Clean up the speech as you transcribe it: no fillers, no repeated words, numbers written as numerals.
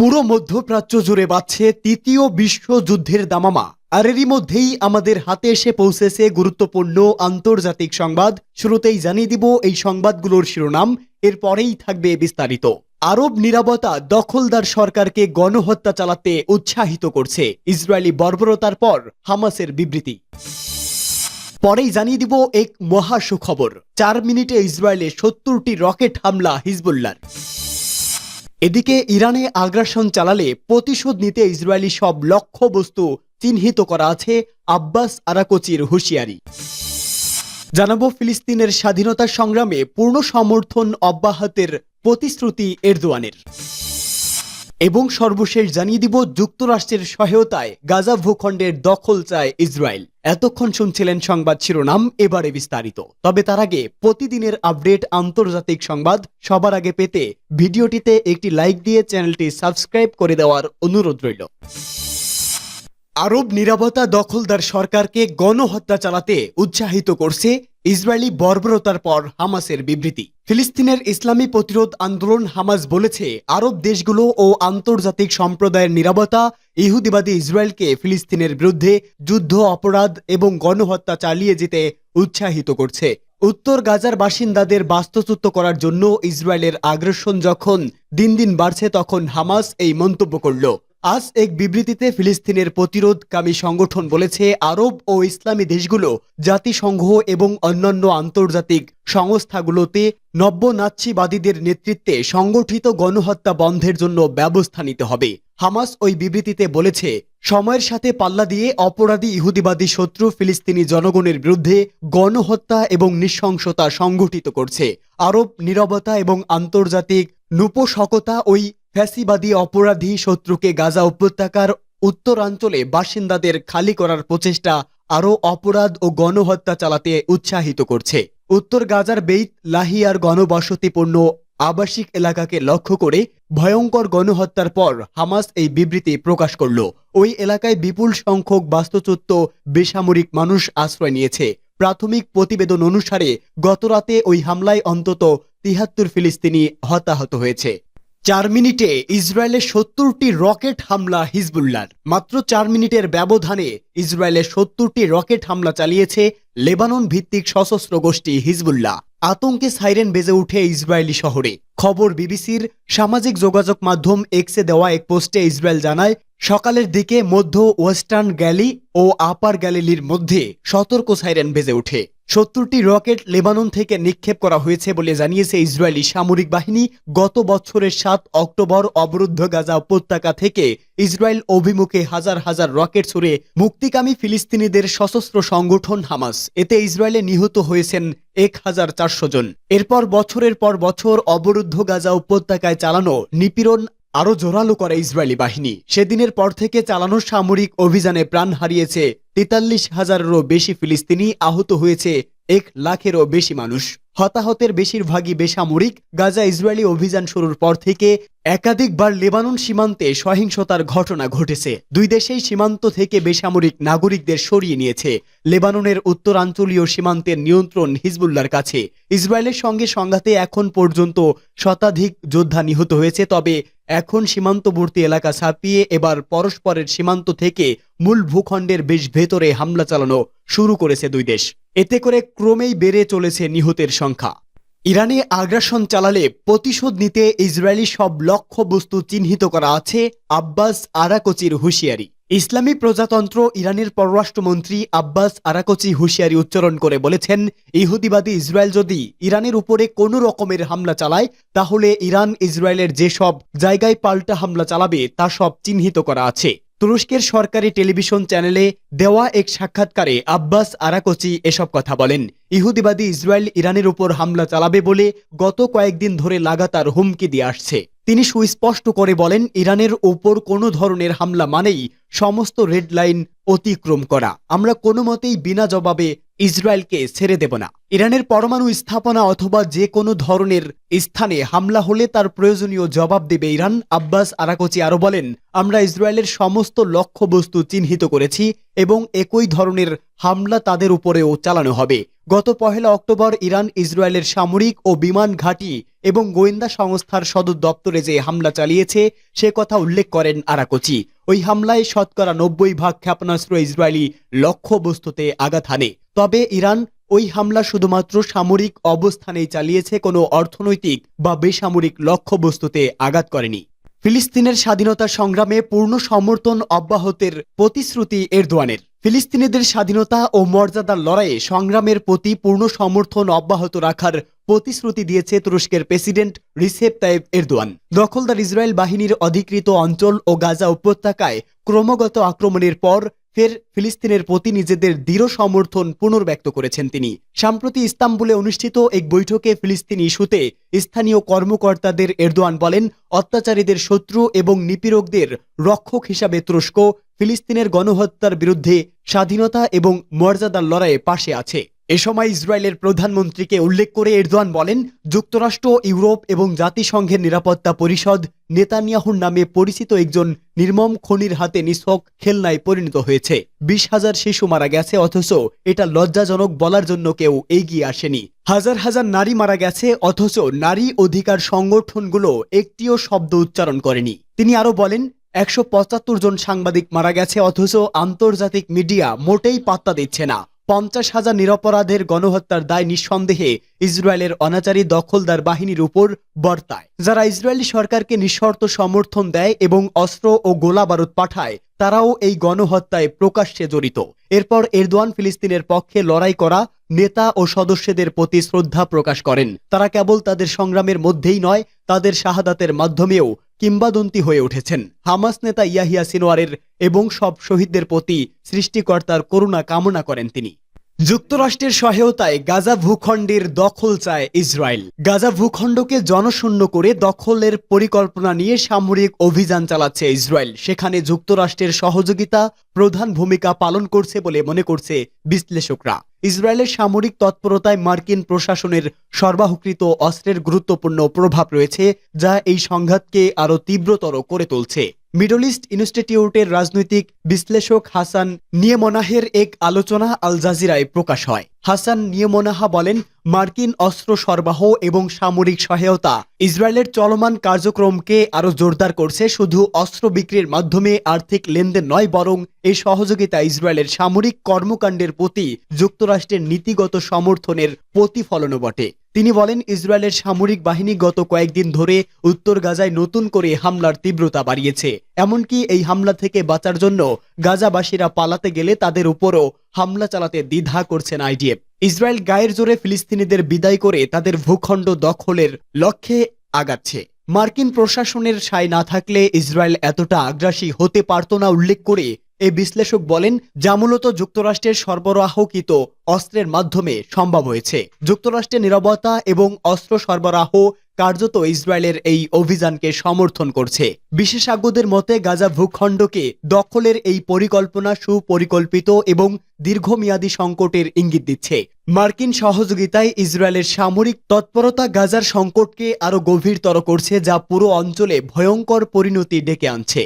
পুরো মধ্যপ্রাচ্য জুড়ে বাজছে তৃতীয় বিশ্বযুদ্ধের দামামা। আর এরই মধ্যেই আমাদের হাতে এসে পৌঁছেছে গুরুত্বপূর্ণ আন্তর্জাতিক সংবাদ। শুরুতেই জানিয়ে দিব এই সংবাদগুলোর শিরোনাম, এরপরেই থাকবে বিস্তারিত। আরব নিরাপত্তা দখলদার সরকারকে গণহত্যা চালাতে উৎসাহিত করছে ইসরায়েলি বর্বরতার পর হামাসের বিবৃতি। পরেই জানিয়ে দিব এক মহা সুখবর, 4 মিনিটে ইসরায়েলে 70টি রকেট হামলা হিজবুল্লাহর। এদিকে ইরানে আগ্রাসন চালালে প্রতিশোধ নিতে ইসরায়েলি সব লক্ষ্যবস্তু চিহ্নিত করা আছে আব্বাস আরাকচির হুঁশিয়ারি। জানাবো ফিলিস্তিনের স্বাধীনতা সংগ্রামে পূর্ণ সমর্থন অব্যাহতের প্রতিশ্রুতি এরদোয়ানের। এবং সর্বশেষ জানিয়ে দিব যুক্তরাষ্ট্রের সহায়তায় গাজা ভূখণ্ডের দখল চায় ইসরায়েল। এতক্ষণ শুনছিলেন সংবাদ শিরোনাম, এবারে বিস্তারিত। তবে তার আগে প্রতিদিনের আপডেট আন্তর্জাতিক সংবাদ সবার আগে পেতে ভিডিওটিতে একটি লাইক দিয়ে চ্যানেলটি সাবস্ক্রাইব করে দেওয়ার অনুরোধ রইল। আরব নিরাপত্তা দখলদার সরকারকে গণহত্যা চালাতে উৎসাহিত করছে ইসরায়েলি বর্বরতার পর হামাসের বিবৃতি। ফিলিস্তিনের ইসলামী প্রতিরোধ আন্দোলন হামাস বলেছে, আরব দেশগুলো ও আন্তর্জাতিক সম্প্রদায়ের নিরাপত্তা ইহুদিবাদী ইসরায়েলকে ফিলিস্তিনের বিরুদ্ধে যুদ্ধ অপরাধ এবং গণহত্যা চালিয়ে যেতে উৎসাহিত করছে। উত্তর গাজার বাসিন্দাদের বাস্তুচ্যুত করার জন্য ইসরায়েলের আগ্রাসন যখন দিন দিন বাড়ছে, তখন হামাস এই মন্তব্য করল। আজ এক বিবৃতিতে ফিলিস্তিনের প্রতিরোধকামী সংগঠন বলেছে, আরব ও ইসলামী দেশগুলো জাতিসংঘ এবং অন্যান্য আন্তর্জাতিক সংস্থাগুলোতে নব্য নাৎসিবাদীদের নেতৃত্বে সংগঠিত গণহত্যা বন্ধের জন্য ব্যবস্থা নিতে হবে। হামাস ওই বিবৃতিতে বলেছে, সময়ের সাথে পাল্লা দিয়ে অপরাধী ইহুদিবাদী শত্রু ফিলিস্তিনি জনগণের বিরুদ্ধে গণহত্যা এবং নৃশংসতা সংগঠিত করছে। আরব নীরবতা এবং আন্তর্জাতিক নৃপশকতা ওই ফ্যাসিবাদী অপরাধী শত্রুকে গাজা উপত্যকার উত্তরাঞ্চলে বাসিন্দাদের খালি করার প্রচেষ্টা আরও অপরাধ ও গণহত্যা চালাতে উৎসাহিত করছে। উত্তর গাজার বেইত লাহিয়ার ঘনবসতিপূর্ণ আবাসিক এলাকাকে লক্ষ্য করে ভয়ঙ্কর গণহত্যার পর হামাস এই বিবৃতি প্রকাশ করল। ওই এলাকায় বিপুল সংখ্যক বাস্তুচ্যুত বেসামরিক মানুষ আশ্রয় নিয়েছে। প্রাথমিক প্রতিবেদন অনুসারে গতরাতে ওই হামলায় অন্তত 73 ফিলিস্তিনি হতাহত হয়েছে। 4 মিনিটে ইসরায়েলে 70টি রকেট হামলা হিজবুল্লাহর। মাত্র 4 মিনিটের ব্যবধানে ইসরায়েলে 70টি রকেট হামলা চালিয়েছে লেবানন ভিত্তিক সশস্ত্র গোষ্ঠী হিজবুল্লাহ। আতঙ্কে সাইরেন বেজে উঠে ইসরায়েলি শহরে। খবর বিবিসির সামাজিক যোগাযোগ মাধ্যম এক্সে দেওয়া এক পোস্টে ইসরায়েল জানায়, সকালের দিকে মধ্য ওয়েস্টার্ন গ্যালি ও আপার গ্যালিলির মধ্যে সতর্ক সাইরেন বেজে ওঠে। 70টি রকেট লেবানন থেকে নিক্ষেপ করা হয়েছে বলে জানিয়েছে ইসরায়েলি সামরিক বাহিনী। গত বছরের 7 অক্টোবর অবরুদ্ধ গাজা উপত্যকা থেকে ইসরায়েল অভিমুখে হাজার হাজার রকেট ছুড়ে মুক্তিকামী ফিলিস্তিনিদের সশস্ত্র সংগঠন হামাস। এতে ইসরায়েলে নিহত হয়েছেন 1400 জন। এরপর বছরের পর বছর অবরুদ্ধ গাজা উপত্যকায় চালানো নিপীড়ন আরও জোরালো করে ইসরায়েলি বাহিনী। সেদিনের পর থেকে চালানো সামরিক অভিযানে প্রাণ হারিয়েছে 43,000-এরও বেশি ফিলিস্তিনি, আহত হয়েছে 1 লাখেরও বেশি মানুষ। হতাহতের বেশিরভাগই বেসামরিক। গাজা ইসরায়েলি অভিযান শুরুর পর থেকে একাধিকবার লেবানন সীমান্তে সহিংসতার ঘটনা ঘটেছে। দুই দেশেই সীমান্ত থেকে বেসামরিক নাগরিকদের সরিয়ে নিয়েছে। লেবাননের উত্তরাঞ্চলীয় সীমান্তের নিয়ন্ত্রণ হিজবুল্লাহর কাছে। ইসরায়েলের সঙ্গে সংঘাতে এখন পর্যন্ত শতাধিক যোদ্ধা নিহত হয়েছে। তবে এখন সীমান্তবর্তী এলাকা ছাপিয়ে এবার পরস্পরের সীমান্ত থেকে মূল ভূখণ্ডের বেশ ভেতরে হামলা চালানো শুরু করেছে দুই দেশ। এতে করে ক্রমেই বেড়ে চলেছে নিহতের সংখ্যা। ইরানে আগ্রাসন চালালে প্রতিশোধ নিতে ইসরায়েলি সব লক্ষ্যবস্তু চিহ্নিত করা আছে আব্বাস আরাকচির হুঁশিয়ারি। ইসলামী প্রজাতন্ত্র ইরানের পররাষ্ট্রমন্ত্রী আব্বাস আরাকচি হুঁশিয়ারি উচ্চারণ করে বলেছেন, ইহুদিবাদী ইসরায়েল যদি ইরানের উপরে কোনো রকমের হামলা চালায়, তাহলে ইরান ইসরায়েলের যেসব জায়গায় পাল্টা হামলা চালাবে তা সব চিহ্নিত করা আছে। তুরস্কের সরকারি টেলিভিশন চ্যানেলে দেওয়া এক সাক্ষাৎকারে আব্বাস আরাকচি এসব কথা বলেন। ইহুদিবাদী ইসরায়েল ইরানের উপর হামলা চালাবে বলে গত কয়েকদিন ধরে লাগাতার হুমকি দিয়ে আসছে। তিনি সুস্পষ্ট করে বলেন, ইরানের উপর কোনো ধরনের হামলা মানেই সমস্ত রেড লাইন অতিক্রম করা। আমরা কোনো মতেই বিনা জবাবে ইসরায়েলকে ছেড়ে দেব না। ইরানের পরমাণু স্থাপনা অথবা যে কোনো ধরনের স্থানে হামলা হলে তার প্রয়োজনীয় জবাব দেবে ইরান। আব্বাস আরাকচি আরো বলেন, আমরা ইসরায়েলের সমস্ত লক্ষ্যবস্তু চিহ্নিত করেছি এবং একই ধরনের হামলা তাদের উপরেও চালানো হবে। গত 1 অক্টোবর ইরান ইসরায়েলের সামরিক ও বিমান ঘাঁটি এবং গোয়েন্দা সংস্থার সদর দপ্তরে যে হামলা চালিয়েছে সে কথা উল্লেখ করেন আরাকচি। ওই হামলায় শতকরা 90 ক্ষেপণাস্ত্র ইসরায়েলি লক্ষ্যবস্তুতে আঘাত হানে। তবে ইরান ওই হামলা শুধুমাত্র সামরিক অবস্থানেই চালিয়েছে, কোনো অর্থনৈতিক বা বেসামরিক লক্ষ্যবস্তুতে আঘাত করেনি। ফিলিস্তিনের স্বাধীনতা সংগ্রামে পূর্ণ সমর্থন অব্যাহতের প্রতিশ্রুতি এরদোয়ানের। ফিলিস্তিনিদের স্বাধীনতা ও মর্যাদার লড়াইয়ে সংগ্রামের প্রতি পূর্ণ সমর্থন অব্যাহত রাখার প্রতিশ্রুতি দিয়েছে তুরস্কের প্রেসিডেন্ট রিসেপ তাইয়েপ এরদোয়ান। দখলদার ইসরায়েল বাহিনীর অধিকৃত অঞ্চল ও গাজা উপত্যকায় ক্রমাগত আক্রমণের পর ফের ফিলিস্তিনের প্রতি নিজেদের দৃঢ় সমর্থন পুনর্ব্যক্ত করেছেন তিনি। সম্প্রতি ইস্তাম্বুলে অনুষ্ঠিত এক বৈঠকে ফিলিস্তিনি ইস্যুতে স্থানীয় কর্মকর্তাদের এরদোয়ান বলেন, অত্যাচারীদের শত্রু এবং নিপীড়কদের রক্ষক হিসাবে তুরস্ক ফিলিস্তিনের গণহত্যার বিরুদ্ধে স্বাধীনতা এবং মর্যাদার লড়াইয়ে পাশে আছে। এ সময় ইসরায়েলের প্রধানমন্ত্রীকে উল্লেখ করে এরদোয়ান বলেন, যুক্তরাষ্ট্র, ইউরোপ এবং জাতিসংঘের নিরাপত্তা পরিষদ নেতানিয়াহুর নামে পরিচিত একজন নির্মম খনির হাতে নিছক খেলনায় পরিণত হয়েছে। 20,000 শিশু মারা গেছে, অথচ এটা লজ্জাজনক বলার জন্য কেউ এগিয়ে আসেনি। হাজার হাজার নারী মারা গেছে, অথচ নারী অধিকার সংগঠনগুলো একটিও শব্দ উচ্চারণ করেনি। তিনি আরো বলেন, 175 জন সাংবাদিক মারা গেছে, অথচ আন্তর্জাতিক মিডিয়া মোটেই পাত্তা দিচ্ছে না। 50,000 নিরপরাধের গণহত্যার দায় নিঃসন্দেহে ইসরায়েলের অনাচারী দখলদার বাহিনীর উপর বর্তায়। যারা ইসরায়েলি সরকারকে নিঃশর্ত সমর্থন দেয় এবং অস্ত্র ও গোলা বারুদ পাঠায়, তারাও এই গণহত্যায় প্রকাশ্যে জড়িত। এরপর এরদোয়ান ফিলিস্তিনের পক্ষে লড়াই করা নেতা ও সদস্যদের প্রতি শ্রদ্ধা প্রকাশ করেন। তারা কেবল তাদের সংগ্রামের মধ্যেই নয়, তাদের শাহাদাতের মাধ্যমেও কিংবদন্তি হয়ে উঠেছেন। হামাস নেতা ইয়াহিয়া সিনওয়ারের এবং সব শহীদদের প্রতি সৃষ্টিকর্তার করুণা কামনা করেন তিনি। যুক্তরাষ্ট্রের সহায়তায় গাজা ভূখণ্ডের দখল চায় ইসরায়েল। গাজা ভূখণ্ডকে জনশূন্য করে দখলের পরিকল্পনা নিয়ে সামরিক অভিযান চালাচ্ছে ইসরায়েল। সেখানে যুক্তরাষ্ট্রের সহযোগিতা প্রধান ভূমিকা পালন করছে বলে মনে করছে বিশ্লেষকরা। ইসরায়েলের সামরিক তৎপরতায় মার্কিন প্রশাসনের সরবরাহকৃত অস্ত্রের গুরুত্বপূর্ণ প্রভাব রয়েছে, যা এই সংঘাতকে আরও তীব্রতর করে তুলছে। মিডল ইস্ট ইনস্টিটিউটের রাজনৈতিক বিশ্লেষক হাসান নিয়েমনাহের এক আলোচনা আল জাজিরায় প্রকাশ হয়। হাসান নিয়েমনাহা বলেন, মার্কিন অস্ত্র সরবরাহ এবং সামরিক সহায়তা ইসরায়েলের চলমান কার্যক্রমকে আরও জোরদার করছে। শুধু অস্ত্র বিক্রির মাধ্যমে আর্থিক লেনদেন নয়, বরং এই সহযোগিতা ইসরায়েলের সামরিক কর্মকাণ্ডের প্রতি যুক্তরাষ্ট্রের নীতিগত সমর্থনের প্রতিফলনও বটে। তিনি বলেন, ইসরায়েলের সামরিক বাহিনী গত কয়েকদিন ধরে উত্তর গাজায় নতুন করে হামলার তীব্রতা বাড়িয়েছে। এমনকি এই হামলা থেকে বাঁচার জন্য গাজাবাসীরা পালাতে গেলে তাদের উপরও হামলা চালাতে দ্বিধা করছেন আইডিএফ। ইসরায়েল গায়ের জোরে ফিলিস্তিনিদের বিদায় করে তাদের ভূখণ্ড দখলের লক্ষ্যে আগাচ্ছে। মার্কিন প্রশাসনের সায় না থাকলে ইসরায়েল এতটা আগ্রাসী হতে পারত না উল্লেখ করে এই বিশ্লেষক বলেন, যা মূলত যুক্তরাষ্ট্রের সরবরাহকৃত অস্ত্রের মাধ্যমে সম্ভব হয়েছে। যুক্তরাষ্ট্রের নিরাপত্তা এবং অস্ত্র সরবরাহ কার্যত ইসরায়েলের এই অভিযানকে সমর্থন করছে। বিশেষজ্ঞদের মতে গাজা ভূখণ্ডকে দখলের এই পরিকল্পনা সুপরিকল্পিত এবং দীর্ঘমেয়াদী সংকটের ইঙ্গিত দিচ্ছে। মার্কিন সহযোগিতায় ইসরায়েলের সামরিক তৎপরতা গাজার সংকটকে আরও গভীরতর করছে, যা পুরো অঞ্চলে ভয়ঙ্কর পরিণতি ডেকে আনছে।